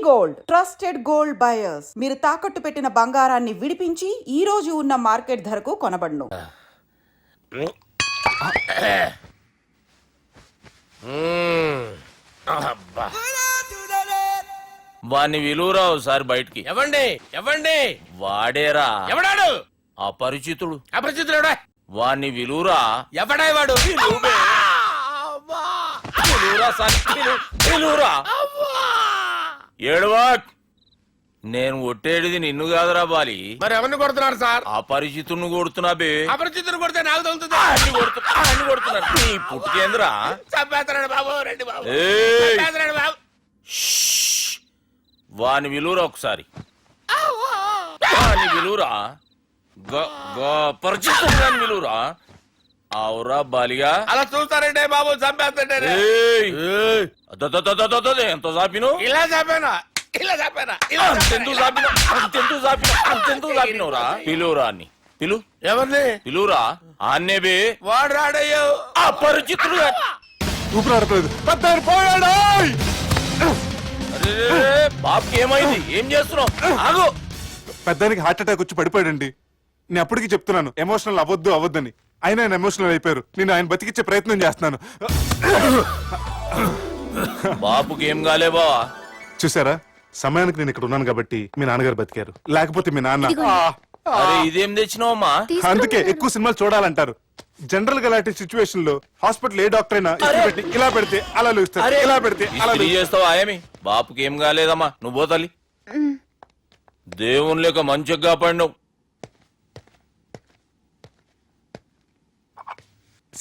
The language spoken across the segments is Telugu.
Gold trusted gold buyers. మీరు తాకట్టు పెట్టిన బంగారాన్ని విడిపించి ఈ రోజు ఉన్న మార్కెట్ ధరకు కొనబడును. వాణ్ణి విలువరా ఒకసారి బయటికి. ఎవండి వాడేరా ఎవడాడు? అపరిచితుడు. అపరిచితుడు వాణ్ణి విలువరా. ఎవడా వాడు? విలువరా ఏడవా. నేను ఒట్టేడిది నిన్ను కాదురా బాలి. మరి ఎవరిని కొడుతున్నారు సార్? అపరిచితుడిని కొడుతున్నా బే. అపరిచితుడు కొడితే నాకు తగులుతుంది. అన్ని కొడుతున్నారు. నీ పుట్టుకేంద్రా? చంపేస్తున్నాడు బాబు, రండి బాబు. ఏయ్! చంపేస్తున్నాడు బాబు. వాని విలువరా ఒకసారి. వాని విలువరా. పరిచితుడు విలువరా. అవురా బాలిగా. అలా చూస్తారంటే బాబు, చంపేస్తాడు. ఎంత చాపిను? ఇలా చంపానా? ఇలా చంపానా? అంతెందుకు చాపినవురా? పిలువురా అన్ని పిలు. ఎవరిని పిలువురా. ఆన్నే బే. వాడు రాడయ్యో. అపరిచితుడు. ఊపిరాడట్లేదు. పోయాడు. బాబుకి ఏమైంది? ఏం చేస్తున్నావు? ఆగు. పెద్దానికి హార్ట్ అటాక్ వచ్చి పడిపోయాడండి. నేను అప్పటికి చెప్తున్నాను ఎమోషనల్ అవ్వద్దని. ఆయన ఎమోషనల్ అయిపోయారు. నేను ఆయన బతికిచ్చే ప్రయత్నం చేస్తున్నాను. బాబుకి ఏం కాలే బావా? చూసారా, సమయానికి నేను ఇక్కడ ఉన్నాను కాబట్టి మీ నాన్నగారు బతికారు. లేకపోతే మీ నాన్న. అరే ఇదేం తెచ్చినావమ్మా? అందుకే ఎక్కువ సినిమాలు చూడాలంటారు. జనరల్ గా అలాంటి సిచ్యువేషన్ లో హాస్పిటల్ ఏ డాక్టర్ అయినా ఇలా పెడితే అలా లూస్తారు, ఇలా పెడితే అలా చేస్తావా? ఏమి బాపుకి ఏం కాలేదమ్మా. నువ్వు పోతల్లి. దేవుని లేక మంచిగా కాపాడినావు.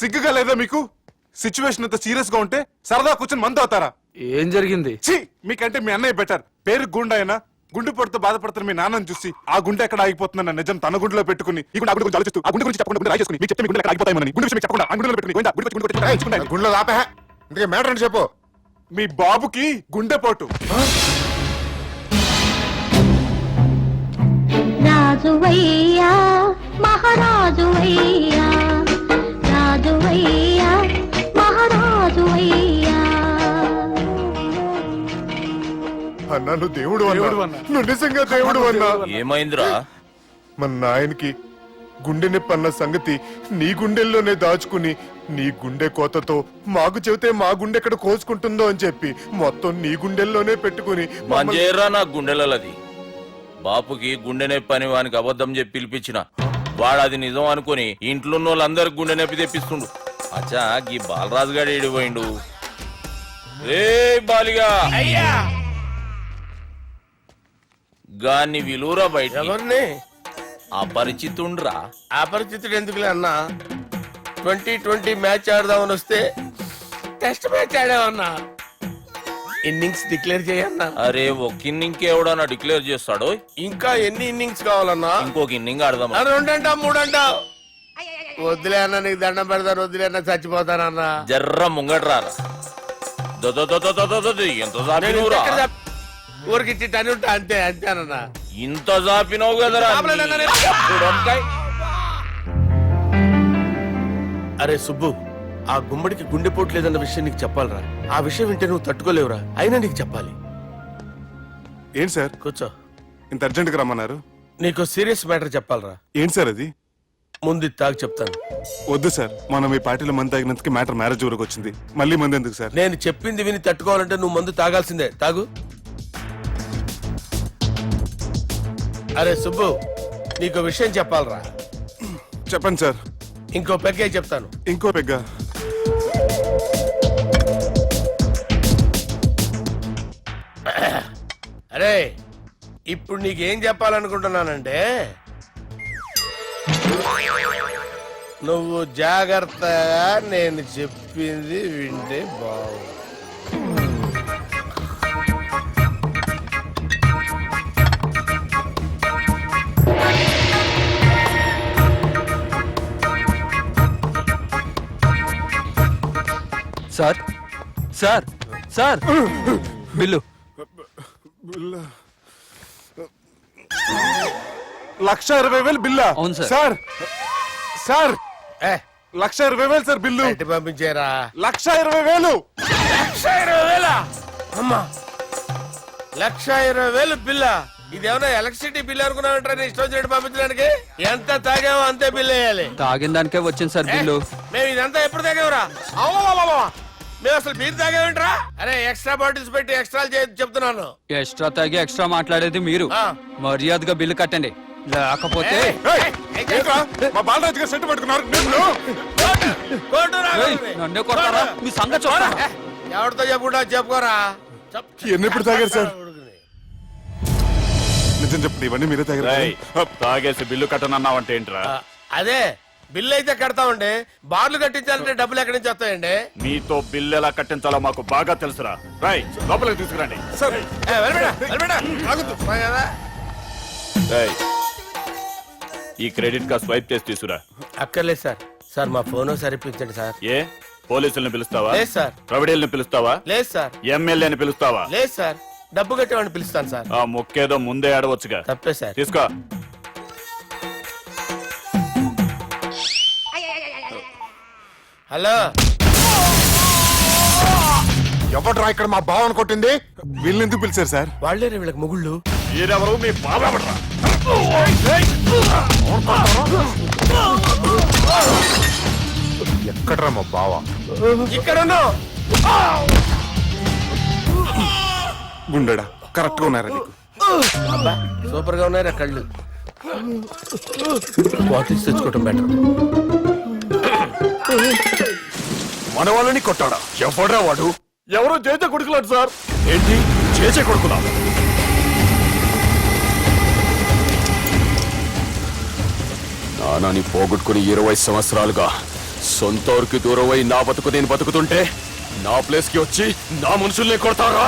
సిగ్గుగా లేదా మీకు? సిచ్యువేషన్ అంత సీరియస్ గా ఉంటే సరదా కూర్చొని మందు అవుతారా? ఏం జరిగింది? ఛీ, మీకంటే మీ అన్నయ్య బెటర్. పేరు గుండె అయినా గుండె పొడితో బాధపడుతున్న మీ నాన్నని చూసి ఆ గుండె ఎక్కడ ఆగిపోతుందన్న నిజం తన గుండెలో పెట్టుకుని ఈ గుండె గురించి ఆలోచిస్తూ ఆ గుండె గురించి చెప్పకుండా గుండె రాజేసుకుని మీకు చెప్తే మీ గుండె ఎక్కడ ఆగిపోతాయని గుండె విషయం చెప్పకుండా ఆ గుండెలో పెట్టుకుని గుండెలో ఆపే. ఇందుకే మ్యాటర్ అని చెప్పు. మీ బాబుకి గుండెపోటు. రాజువయ్యా మహారాజువయ్యా, రాజువయ్యా మహారాజువయ్యా. అన్నా నువ్వు దేవుడు అన్నా. నువ్వు నిజంగా దేవుడు అన్నా. ఏమైందిరా? మన నాయనకి గుండె నొప్పి అన్న సంగతి నీ గుండెల్లోనే దాచుకుని నీ గుండె కోతతో మాకు చెబితే మా గుండె ఎక్కడ కోసుకుంటుందో అని చెప్పి మొత్తం నీ గుండెల్లోనే పెట్టుకుని మంజేరా నా గుండెలది. బాపుకి గుండె నొప్పి అని వానికి అబద్ధం చెప్పి పిలిపించిన వాడు అది నిజం అనుకుని ఇంట్లో వాళ్ళందరికి గుండె నొప్పి తెప్పిస్తుండు. అచ్చా గీ బాలరాజు గారు ఏడిపోయిండు. రే బాలిగా అయ్యా గాన్ని విలువరా బయట. ఎవరిని? అపరిచితుండ్రా. అపరిచితుడు ఎందుకులే అన్నా. 2020 మ్యాచ్ ఆడదామని వస్తే టెస్ట్ మ్యాచ్ ఆడామన్నా. ఇన్నింగ్స్ డిక్లేర్ చేయన్నా. అరే ఒక ఇన్నింగ్ ఎవడన్నా డిక్లేర్ చేస్తాడు? ఇంకా ఎన్ని ఇన్నింగ్స్ కావాలన్నా? ఇంకొక ఇన్నింగ్ ఆడదాం. 2 అంటావు 3 అంటావు. వద్దులే అన్న, నీకు దండం పెడతాను. వద్దులే అన్న, చచ్చిపోతానన్నా. జర్ర ముంగట్రా. ఎంత జాపినవురా? ఊరికిచ్చి టని ఉంటా అంతే అంతేనన్నా. ఇంత జాపినవు కదరా. అరే సుబ్బు, ఆ గుమ్మడికి గుండెపోటు లేదన్న విషయం నీకు చెప్పాలరా. ఆ విషయం వింటే నువ్వు తట్టుకోలేవురా. అయినా నీకు చెప్పాలి. ఏంటి సార్ కూర్చో. ఇంత అర్జెంట్ గా రమ్మన్నారు? నీకు సీరియస్ మ్యాటర్ చెప్పాలరా. ఏంటి సార్ అది? ముందు తాగు చెప్తాను. వద్దు సార్, మనం ఈ పార్టీలో మందు తాగినందుకు మ్యాటర్ మ్యారేజ్ వరకు వచ్చింది. మళ్ళీ మందు ఎందుకు సార్? నేను చెప్పింది విని తట్టుకోవాలంటే నువ్వు మందు తాగాల్సిందే. తాగు. అరే సుబ్బు, నీకు విషయం చెప్పాలరా. చెప్పండి సార్. ఇంకో పెగ్గే చెప్తాను. ఇంకో పెగ్గ. అరే ఇప్పుడు నీకేం చెప్పాలనుకుంటున్నానంటే, నువ్వు జాగ్రత్తగా నేను చెప్పింది వింటే బాగుంది. Sir sir sir bill. 1,20,000 బిల్లా? అవును సార్. సార్ సార్ ఏ 1,20,000 సార్ బిల్లు. ఎట్టి పంపించేరా. 1,20,000. 1,20,000? అమ్మా 1,20,000 బిల్ల. ఇదేమన్నా ఎలక్ట్రిసిటీ బిల్ అనుకున్నామంటారా? నీ ఇష్టం వచ్చినట్టు పంపించడానికి ఎంత తాగామో అంతే బిల్ వేయాలి. తాగిన దానికే వచ్చింది సార్ బిల్లు. మేము ఇదంతా ఎప్పుడు తాగామరా? మేము అసలు మీరు తాగామంటరా? అరే ఎక్స్ట్రా బాటిల్స్ పెట్టి ఎక్స్ట్రా చెప్తున్నాను. ఎక్స్ట్రా తాగి ఎక్స్ట్రా మాట్లాడేది మీరు. ఆ. మర్యాదగా బిల్లు కట్టండి, లేకపోతే ఏంట్రా? మా బాలరాజు గారు సెట్ పట్టుకున్నారు. ఏయ్, నన్నే కొడతారా? మీ సంగతి చూస్తారా? ఎవరితో చెప్పుకుంటా చెప్పుకోరా. ఎన్ని ఎప్పుడు తాగారు సార్? నిజం చెప్పండి, ఇవన్నీ మీరే తాగారు. తాగేసి బిల్లు కట్టనన్నావంటే ఏంట్రా? అదే బిల్లు అయితే కడతామండి. బార్లు కట్టించాలంటే డబ్బులు ఎక్కడి నుంచి వస్తాయండి? నీతో బిల్లు ఎలా కట్టించాలో మాకు బాగా తెలుసురా. రై లోపలికి తీసుకురండి. సార్ కదా రేయ్, ఈ క్రెడిట్ కార్డ్ స్వైప్ చేసి తీసుకురా. అక్కర్లేదు సార్. సార్ మా ఫోన్ సరిపించండి సార్. ఏ పోలీసుల్ని పిలుస్తావా? లేదు సార్. ప్రొవిడీల్ని పిలుస్తావా? లేదు సార్. ఎమ్మెల్యేని పిలుస్తావా? లేదు సార్. డబ్బు కట్టేవాడిని పిలుస్తాను సార్. ఆ మొక్కేదో ముందే ఆడవచ్చుగా. తప్పే సార్. తీసుకో. హలో, ఎవడ్రా ఇక్కడ మా బావని కొట్టింది? వీళ్ళని ఎందుకు పిలిచారు సార్? వాళ్ళేరే వీళ్ళకి మొగుళ్ళు. మీరెవరు? మీ బాబా ఎక్కడ్రా మా బావ? ఇక్కడ ఉన్నావు. గుండెడా కరెక్ట్ గా ఉన్నారా నీకు? అబ్బా సూపర్ గా ఉన్నారా కళ్ళు. బాటిల్స్ తెచ్చుకోవటం బెటర్. మన వాళ్ళని కొట్టాడా? ఎవడ్రా వాడు? ఎవరో చేసే కొడుకులాడు సార్. ఏంటి చేసే కొడుకులా? నానాని పోగొట్టుకుని 20 సంవత్సరాలుగా సొంత ఊరికి దూరమై నా బతుకు నేను బతుకుతుంటే నా ప్లేస్ కి వచ్చి నా మనుషుల్ని కొడతారా?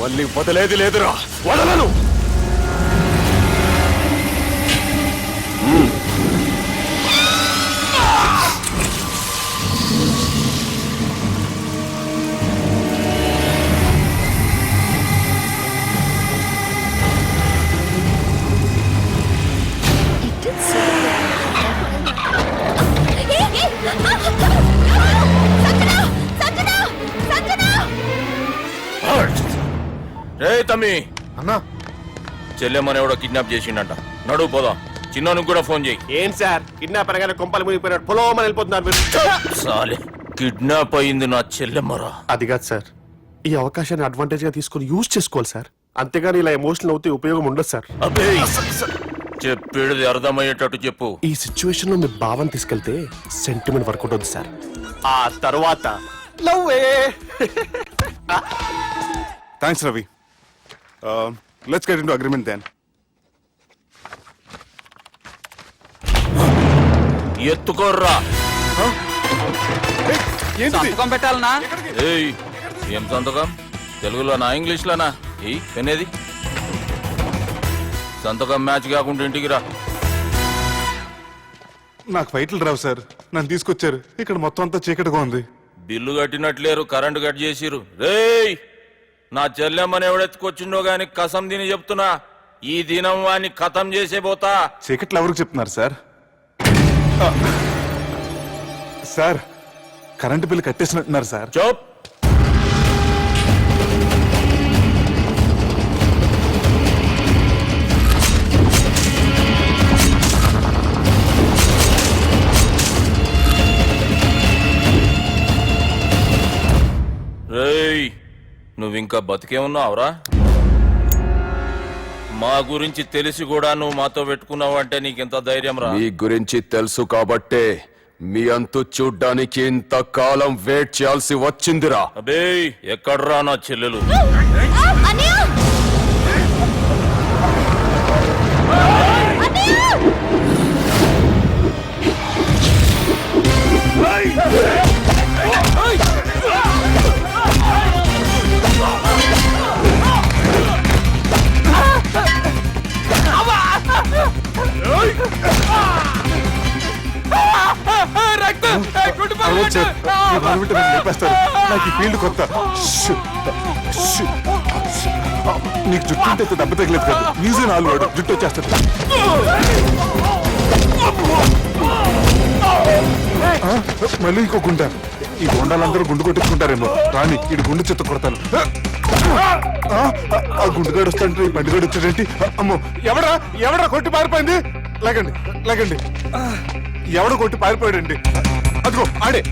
మళ్ళీ వదిలేది లేదురా, వదలను. రే తమ్మి, అన్నా చెల్లెమ్మని ఎవడో కిడ్నాప్ చేసిండంట. నడువు పోదాం. చిన్నోనికి కూడా ఫోన్ చేయి. ఏం సార్ కిడ్నాప్ అనగానే కొంపలు మునిగిపోయినట్టు పొలవమని వెళ్ళిపోతున్నారు మీరు. సాలే, కిడ్నాప్ అయింది నా చెల్లెమ్మరా. అది కాదు సార్, ఈ అవకాశాన్ని అడ్వాంటేజ్ గా తీసుకుని యూజ్ చేసుకోవాలి సార్. అంతేగాని ఇలా ఎమోషనల్ అవుతే ఉపయోగం ఉండదు సార్. అబ్బే, చెప్పేది అర్థమయ్యేటట్టు చెప్పు. ఈ సిచ్యువేషన్ లో మీ భావం తీసుకెళ్తే సెంటిమెంట్ వర్కౌట్ అవుతుంది సార్. ఆ తర్వాత thanks Ravi. Let's get into agreement then. ఎత్తుకోర్రా. సంతకం పెట్టాలనా? ఏయ్, ఏం సంతకం? తెలుగులోనా ఇంగ్లీష్లోనా? ఏయ్ వినేది సంతకం మ్యాచ్ కాకుండా ఇంటికి రా. నాకు ఫైట్లు రావు సార్, నన్ను తీసుకొచ్చారు. ఇక్కడ మొత్తం అంతా చీకటిగా ఉంది. బిల్లు కట్టినట్లేరు, కరెంటు కట్ చేసిరు. రేయ్, నా చెల్లెమ్మని ఎవడెత్తుకొచ్చిండో గాని కసం తిని చెప్తున్నా, ఈ దినం వాణ్ణి ఖతం చేసే పోతా. చీకట్లు ఎవరికి చెప్తున్నారు సార్? సార్ కరెంటు బిల్లు కట్టేసినట్టున్నారు సార్. చోప్. రేయ్, నువ్వింకా బతికే ఉన్నావురా? మా గురించి తెలిసి కూడా నువ్వు మాతో పెట్టుకున్నావు అంటే నీకెంత ధైర్యం రా? మీ గురించి తెలుసు కాబట్టే మీ అంతు చూడ్డానికి ఇంతకాలం వెయిట్ చేయాల్సి వచ్చిందిరా. అబే, ఎక్కడ్రా నా చెల్లెలు? అరవద్దు సార్, ఈ బాధ వింటే నన్ను లేపేస్తారు. నాకు ఈ ఫీల్డ్ కొత్త. Shoe, shoe, shoe. నీకు జుట్టు ఉంటే దెబ్బ తగిలేదు కదా, ఈజీ నాలుగు వాడు జుట్టు వచ్చేస్తాడు. మళ్ళీ ఇంకో గుంట. ఈ గొండాలందరూ గుండు కొట్టించుకుంటారేమో రాని ఇటు గుండు చెత్త కొడతాను ఆ గుండుగాడు వస్తాంటే ఈ బండిగాడు వచ్చాడేంటి అమ్మో ఎవడా కొట్టి పారిపోయింది లేకండి ఎవడు కొట్టి పారిపోయాడండి అదిగో ఆడే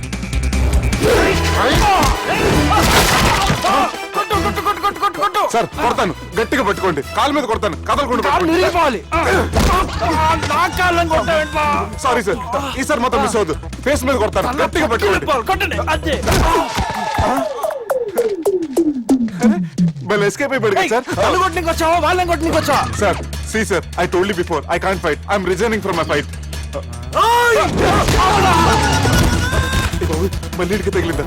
సార్ కొడతాను గట్టిగా పట్టుకోండి కాలు మీద కొడతాను కదలకుండా సారీ సార్ ఈసారి మొత్తం మిస్ అవద్దు ఫేస్ మీద కొడతాను గట్టిగా పట్టుకోండి మళ్ళీ ఎస్కేప్ అయిపోయాడు sir sir see sir I told you before I can't fight I'm resigning from my fight మళ్ళీ ఇడికి తగిలిందా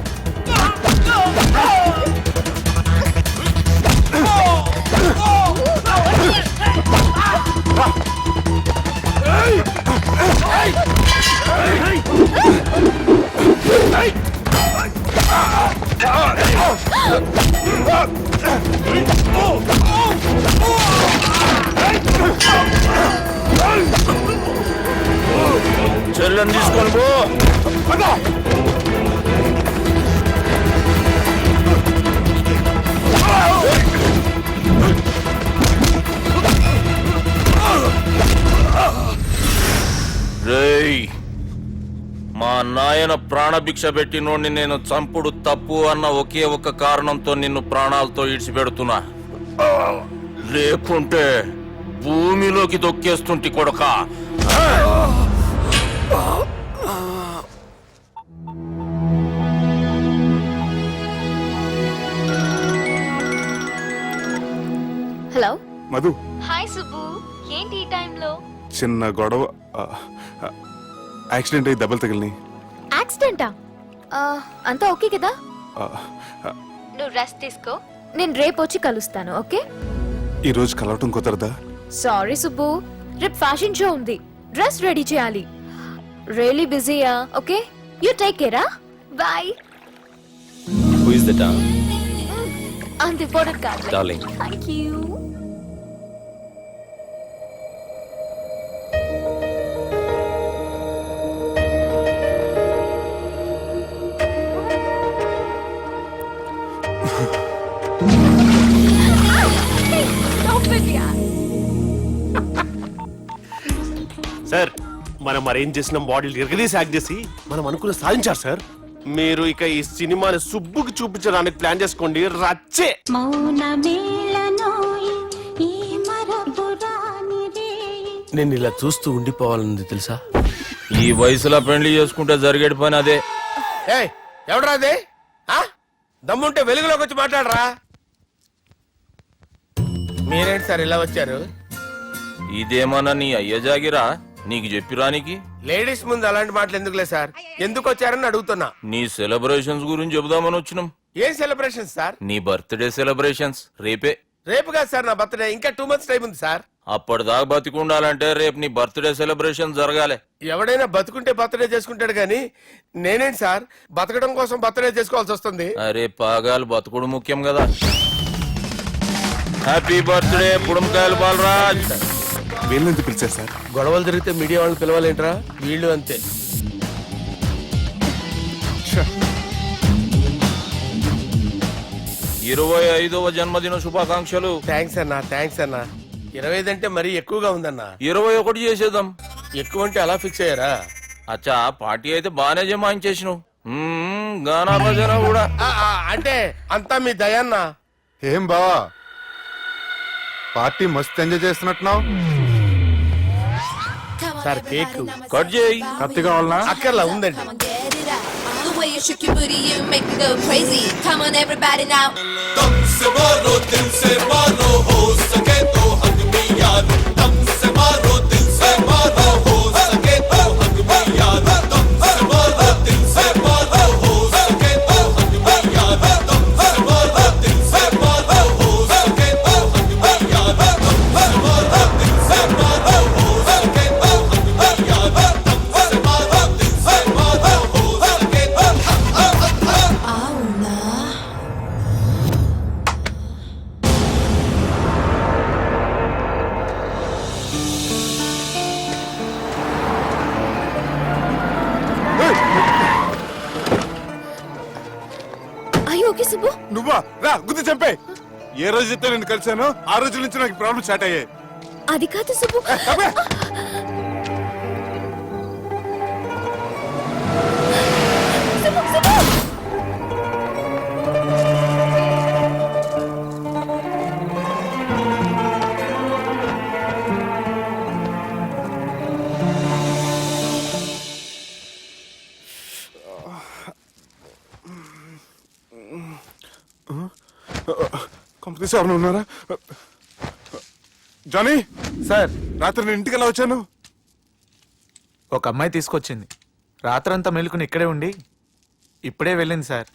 చెల్లెని తీసుకొని పో. రేయ్, మా నాయన ప్రాణభిక్ష పెట్టినోడిని నేను చంపుడు తప్పు అన్న ఒకే ఒక కారణంతో నిన్ను ప్రాణాలతో ఇడిచిపెడుతున్నా. లేకుంటే భూమిలోకి తొక్కేస్తుంటి కొడకా. హలో మధు హాయ్ సుబ్బు, ఏంటి ఈ టైంలో? చిన్న గొడవ యాక్సిడెంట్ అయ్యి దెబ్బలు తగిలినాయి యాక్సిడెంటా? అంతా ఓకే కదా? నువ్వు రెస్ట్ తీసుకో, నేను రేపు వచ్చి కలుస్తాను. ఓకే? ఈ రోజు కలవటం కుదరదా? సారీ సుబ్బు, రేపు ఫ్యాషన్ షో ఉంది, డ్రెస్ రెడీ చేయాలి. రియలీ బిజీయా? Okay, you take care. Bye. Who is that? అంత ఇంపార్టెంట్ కాదు. Darling. Thank you. సార్ మనం అరేంజ్ చేసిన మోడల్ ఎరగదీసి యాక్ట్ చేసి మనం అనుకున్న సాధించారు సార్. మీరు ఇక ఈ సినిమాని సుబ్బుకి చూపించడానికి ప్లాన్ చేసుకోండి. రచ్చే. నేను ఇలా చూస్తూ ఉండిపోవాలని తెలుసా? ఈ వయసులో పెళ్లి చేసుకుంటే జరిగేటి పని అదే. ఎవడరా అదే? దమ్ముంటే వెలుగులోకి వచ్చి మాట్లాడరా. మీరేంటి సార్ ఇలా వచ్చారు? ఇదేమన్నా నీ అయ్య జాగిరా నీకు చెప్పిరానికి? లేడీస్ ముందు అలాంటి మాటలు ఎందుకులే సార్, ఎందుకు వచ్చారని అడుగుతున్నా. నీ సెలబ్రేషన్స్ గురించి చెబుదామని వచ్చినాం. ఏం సెలబ్రేషన్ సార్? నీ బర్త్డే సెలబ్రేషన్స్ రేపే. రేపు కాదు సార్ నా బర్త్డే, ఇంకా 2 months టైం ఉంది సార్. అప్పటిదాకా బతికుండాలంటే రేపు నీ బర్త్డే సెలబ్రేషన్ జరగాలి. ఎవడైనా బతుకుంటే బర్త్డే చేసుకుంటాడు గానీ నేనేంటి సార్ బతకడం కోసం బర్త్డే చేసుకోవాల్సి వస్తుంది? అరే పాగాలు బతుకుడు ముఖ్యం కదా. హ్యాపీ బర్త్డే పుడంకాయలు బాలరాజ్. వీళ్ళెందుకు పిలిచారు సార్? గొడవలు జరిగితే మీడియా వాళ్ళని పిలవాలేంట్రా? వీళ్ళు అంతే. 25వ జన్మదిన శుభాకాంక్షలు. థ్యాంక్స్ అన్నా, థ్యాంక్స్ అన్నా. 25 అంటే మరీ ఎక్కువగా ఉందన్నా. 21 చేసేద్దాం. ఎక్కువ అంటే అలా ఫిక్స్ అయ్యారా? అచ్చా పార్టీ అయితే బానే జమాయించేసినావు. గానా భజన కూడా. అంటే అంతా మీ దయన్నా. ఏం బావా పార్టీ మస్తు ఎంజాయ్ చేస్తున్నట్టున్నావు. సార్ కేక్ కట్ చేయి. కత్తి కావాలనా? అక్కర్లా ఉందండి. You shook your booty, you make me go crazy. Come on, everybody now. అయ్యో ఓకే సుబ్బు. నువ్వా రా గుద్ది చంపే. ఏ రోజైతే నేను కలిశానో ఆ రోజు నుంచి నాకు ప్రాబ్లం స్టార్ట్ అయ్యాయి. అది కాదు సుబ్బు. అబ్బే! సుబ్బు, సుబ్బు. కంపెనీ ఎవరైనా ఉన్నారా? జానీ సార్, రాత్రి నేను ఇంటికి ఎలా వచ్చాను? ఒక అమ్మాయి తీసుకొచ్చింది. రాత్రంతా మెలుకుని ఇక్కడే ఉండి ఇప్పుడే వెళ్ళింది sir.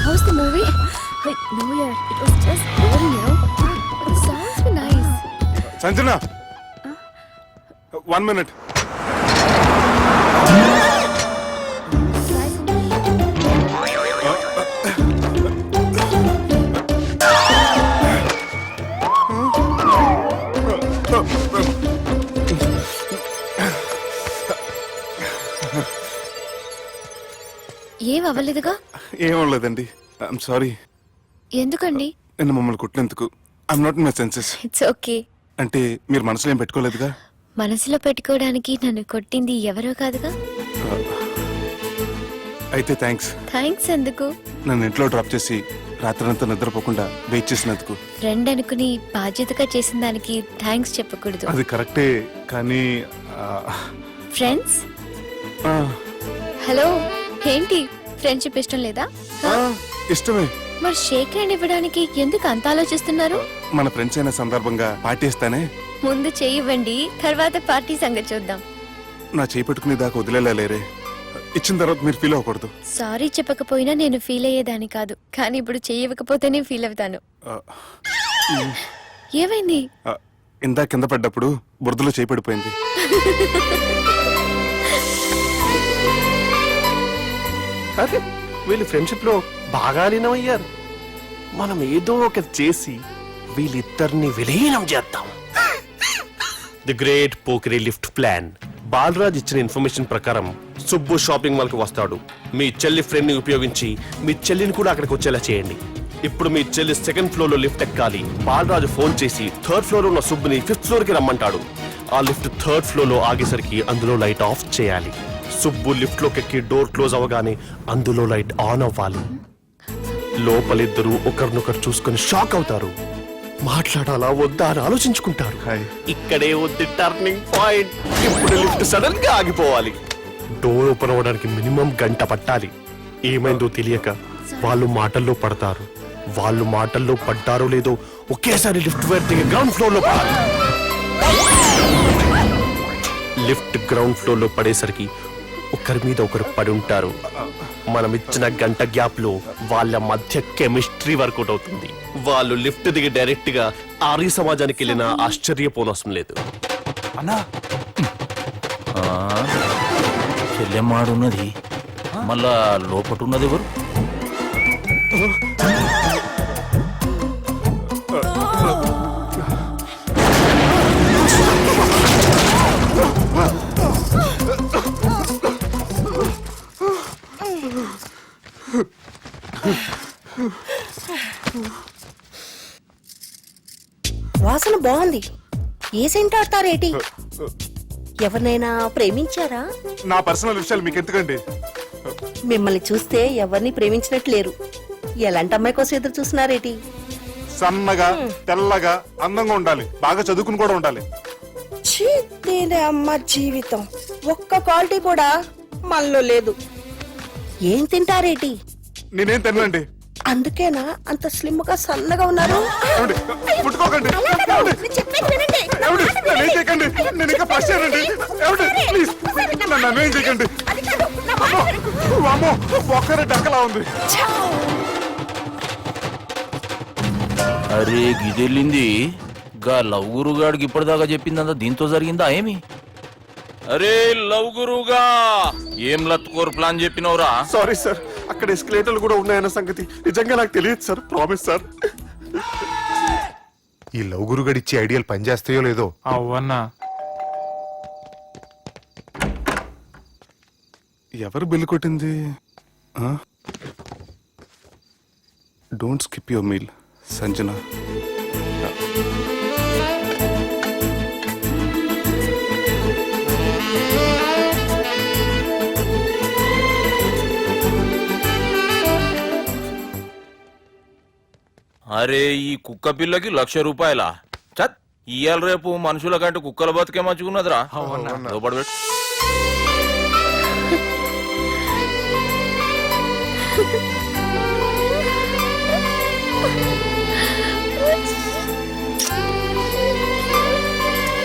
How's the movie? Like, no, yeah, it was just boring, you know. The songs were nice. Sanjana 1 minute. ఏం అవ్వలేదుగా? ఏం లేదండి. I'm sorry. ఎందుకండి? నేను మమ్మల్ని కొట్టినందుకు I'm not in my senses. It's okay. అంటే మీరు మనసులో ఏం పెట్టుకోలేదుగా? మనసులో పెట్టుకోవడానికి నన్ను కొట్టింది ఎవరో కాదుగా. అయితే థ్యాంక్స్. థ్యాంక్స్ ఎందుకు? నన్ను ఇంట్లో డ్రాప్ చేసి రాత్రంతా నిద్రపోకుండా వెయిట్ చేసినందుకు. ఫ్రెండ్ అనుకుని బాధ్యతగా చేసిన దానికి థ్యాంక్స్ చెప్పకూడదు. అది కరెక్టే కానీ ఫ్రెండ్స్ హలో, ఏంటి ఫ్రెండ్షిప్ ఇష్టం లేదా? ఇష్టమే. మరి షేక్ హ్యాండ్ ఇవ్వడానికి ఎందుకు అంత ఆలోచిస్తున్నారు? మన ఫ్రెండ్స్ అయిన సందర్భంగా పార్టీ ఇస్తానే. ముందు చేయివ్వండి, తర్వాత పార్టీ సంగతి చూద్దాం. నా చేయి పెట్టుకునే దాకా వదిలేలేరే. ఇచ్చిన తర్వాత మీరు ఫీల్ అవ్వకూడదు. సారీ చెప్పకపోయినా నేను ఫీల్ అయ్యేదాన్ని కాదు, కానీ ఇప్పుడు చేయకపోతేనే ఫీల్ అవుతాను. ఏమైంది? ఇందా కింద పడ్డప్పుడు బురదలో చేయి పడిపోయింది. అరే వీళ్ళు ఫ్రెండ్షిప్ లో బాగా లీనమయ్యారు. మనం ఏదో ఒకటి చేసి వీళ్ళిద్దరిని విలీనం చేద్దాం. The great pokery lift plan. Balaraj ఇచ్చిన ఇన్ఫర్మేషన్ ప్రకారం సుబ్బు షాపింగ్ మాల్ కి వస్తాడు. మీ చెల్లి ఫ్రెండ్ ని ఉపయోగించి మీ చెల్లిని కూడా అక్కడికి వచ్చేలా చేయండి. ఇప్పుడు మీ చెల్లి 2nd ఫ్లోర్ లో లిఫ్ట్ ఎక్కాలి. బాలరాజు ఫోన్ చేసి 3rd ఫ్లోర్ లో ఉన్న సుబ్బుని 5th ఫ్లోర్ కి రమ్మంటాడు. ఆ లిఫ్ట్ 3rd ఫ్లోర్ లో ఆగేసరికి అందులో లైట్ ఆఫ్ చేయాలి. సుబ్బు లిఫ్ట్ లోకి ఎక్కి డోర్ క్లోజ్ అవ్వగానే అందులో లైట్ ఆన్ అవ్వాలి. లోపలిద్దరూ ఒకరినొకరు చూసుకొని షాక్ అవుతారు. మాట్లాడాలా వద్దా అని ఆలోచించుకుంటారు. ఇక్కడే ఉంది టర్నింగ్ పాయింట్. ఇప్పుడు లిఫ్ట్ సడన్ గా ఆగిపోవాలి. డోర్ ఓపెన్ అవ్వడానికి మినిమం గంట పట్టాలి. ఏమైందో తెలియక వాళ్ళు మాటల్లో పడతారు. వాళ్ళు మాటల్లో పడ్డారో లేదో ఒకేసారి లిఫ్ట్ దిగి గ్రౌండ్ ఫ్లోర్ లో పడాలి. లిఫ్ట్ గ్రౌండ్ ఫ్లోర్ లో పడేసరికి ఒకరి మీద ఒకరు పడి ఉంటారు. మనం ఇచ్చిన గంట గ్యాప్ లో వాళ్ళ మధ్య కెమిస్ట్రీ వర్కౌట్ అవుతుంది. వాళ్ళు లిఫ్ట్ దిగి డైరెక్ట్ గా ఆర్య సమాజానికి వెళ్ళిన ఆశ్చర్యపోనవసరం లేదు. అన్నా, చెల్లెమ్మాడున్నది, మళ్ళా లోపటున్నది ఎవరు? వాసన బాగుంది. ఏ సెంట్ ఆడతారేటి? ఎవరినైనా ప్రేమించారా? నా పర్సనల్ విషయాలు మీకు ఎందుకండి? మిమ్మల్ని చూస్తే ఎవరిని ప్రేమించినట్లేరు. ఎలాంటి అమ్మాయి కోసం ఎదురు చూస్తున్నారేటి? సన్నగా తెల్లగా అందంగా ఉండాలి, బాగా చదువుకుని కూడా ఉండాలి. దీని అమ్మ జీవితం ఒక్క క్వాలిటీ కూడా మనలో లేదు. ఏం తింటారేటి? నేనేం తినండి. అందుకేనా అంత స్లిమ్ గా సన్నగా ఉన్నారు? ముట్టుకోకండి. నేనేం చేయకండి. నేను ఇంకా ఫస్ట్ చేయండి. ప్లీజ్ నన్ను ఏం చేయకండి. వామ్మో, ఒక్కరే డక్కలా ఉంది. అరే గిదెళ్ళింది. గా లవ్ గురుగాడికి ఇప్పటిదాకా చెప్పిందంతా దీంతో జరిగిందా ఏమి? అరే లవ్ గురుగా, ఏం లత్కోరు ప్లాన్ చెప్పినవురా? సారీ సార్, అక్కడ ఎస్కలేటర్లు కూడా ఉన్నాయన్న సంగతి నిజంగా నాకు తెలియదు సార్. Promise sir. ఈ లవ్ గురుగడిచ్చే ఐడియాలు పనిచేస్తాయో లేదో. అవ్వన్నా ఎవరు బిల్లు కొట్టింది? Don't skip your meal Sanjana. అరే ఈ కుక్క పిల్లకి ₹1,00,000 చత్ ఇయ్యాల రేపు మనుషుల కంటే కుక్కల బతికే మంచుకున్నదిరా. లోపల పెట్టు.